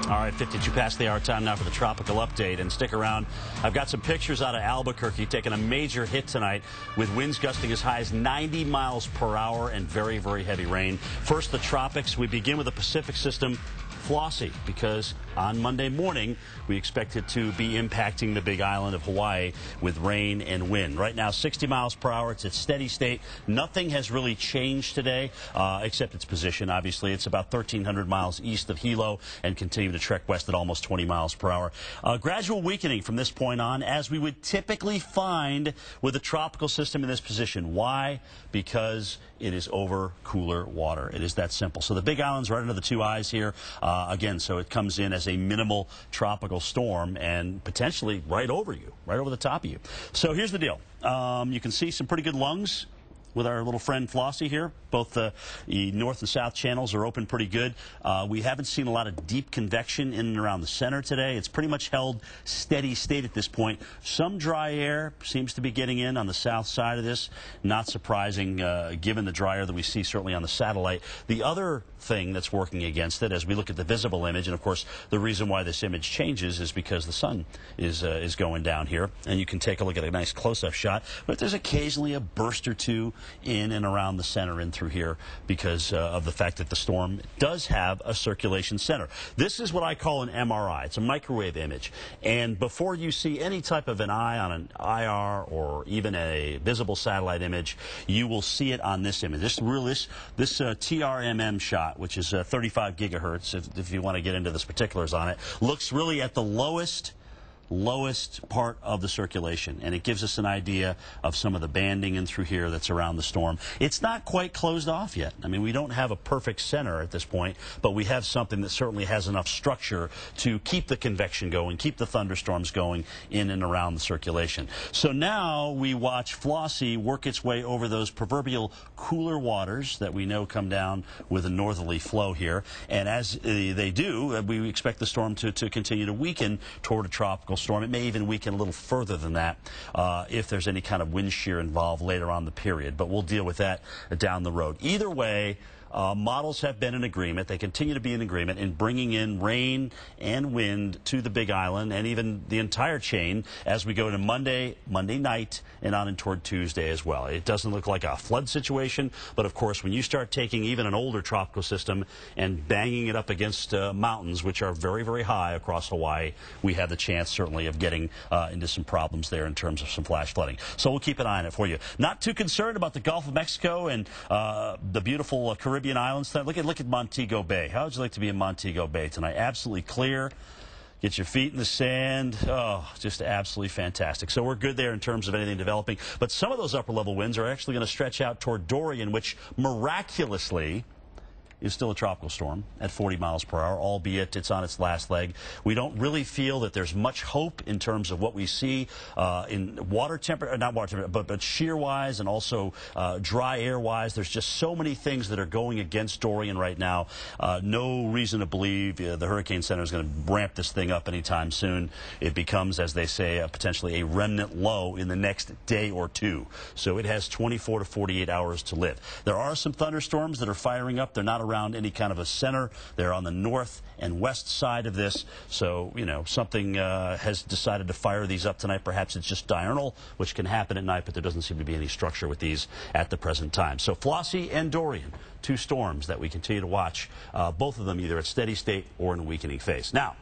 All right, 52 past the hour, time now for the tropical update. And stick around. I've got some pictures out of Albuquerque taking a major hit tonight with winds gusting as high as 90 miles per hour and very, very heavy rain. First, the tropics. We begin with the Pacific system, Flossie, because on Monday morning, we expect it to be impacting the big island of Hawaii with rain and wind. Right now, 60 miles per hour. It's at steady state. Nothing has really changed today, except its position. Obviously, it's about 1,300 miles east of Hilo and continuing to trek west at almost 20 miles per hour. Gradual weakening from this point on, as we would typically find with a tropical system in this position. Why? Because it is over cooler water. It is that simple. So the big island's right under the two eyes here. Again, so it comes in as a minimal tropical storm and potentially right over you, right over the top of you. So here's the deal. You can see some pretty good lungs with our little friend Flossie here. Both the north and south channels are open pretty good. We haven't seen a lot of deep convection in and around the center today. It's pretty much held steady state at this point. Some dry air seems to be getting in on the south side of this. Not surprising given the dry air that we see certainly on the satellite. The other thing that's working against it as we look at the visible image, and of course the reason why this image changes is because the sun is going down here, and you can take a look at a nice close-up shot, but there's occasionally a burst or two in and around the center and through here because of the fact that the storm does have a circulation center. This is what I call an MRI. It's a microwave image, and before you see any type of an eye on an IR or even a visible satellite image, you will see it on this image. This TRMM shot, which is 35 gigahertz, if you want to get into the particulars on it, looks really at the lowest part of the circulation, and it gives us an idea of some of the banding in through here that's around the storm. It's not quite closed off yet. I mean, we don't have a perfect center at this point, but we have something that certainly has enough structure to keep the convection going, keep the thunderstorms going in and around the circulation. So now we watch Flossie work its way over those proverbial cooler waters that we know come down with a northerly flow here, and as they do, we expect the storm to continue to weaken toward a tropical storm. It may even weaken a little further than that if there's any kind of wind shear involved later on the period, but we'll deal with that down the road. Either way, models have been in agreement. They continue to be in agreement in bringing in rain and wind to the Big Island and even the entire chain as we go to Monday night and on and toward Tuesday as well. It doesn't look like a flood situation, but of course when you start taking even an older tropical system and banging it up against mountains, which are very, very high across Hawaii, we have the chance certainly of getting into some problems there in terms of some flash flooding. So we'll keep an eye on it for you. Not too concerned about the Gulf of Mexico and the beautiful Caribbean islands. Look at Montego Bay. How would you like to be in Montego Bay tonight? Absolutely clear. Get your feet in the sand. Oh, just absolutely fantastic. So we're good there in terms of anything developing. But some of those upper level winds are actually going to stretch out toward Dorian, which miraculously is still a tropical storm at 40 miles per hour, albeit it's on its last leg. We don't really feel that there's much hope in terms of what we see in water temperature, not water temperature, but shear-wise and also dry air-wise. There's just so many things that are going against Dorian right now. No reason to believe the Hurricane Center is going to ramp this thing up anytime soon. It becomes, as they say, potentially a remnant low in the next day or two. So it has 24 to 48 hours to live. There are some thunderstorms that are firing up. They're not around any kind of a center. They're on the north and west side of this. So, you know, something has decided to fire these up tonight. Perhaps it's just diurnal, which can happen at night, but there doesn't seem to be any structure with these at the present time. So Flossie and Dorian, two storms that we continue to watch, both of them either at steady state or in a weakening phase. Now,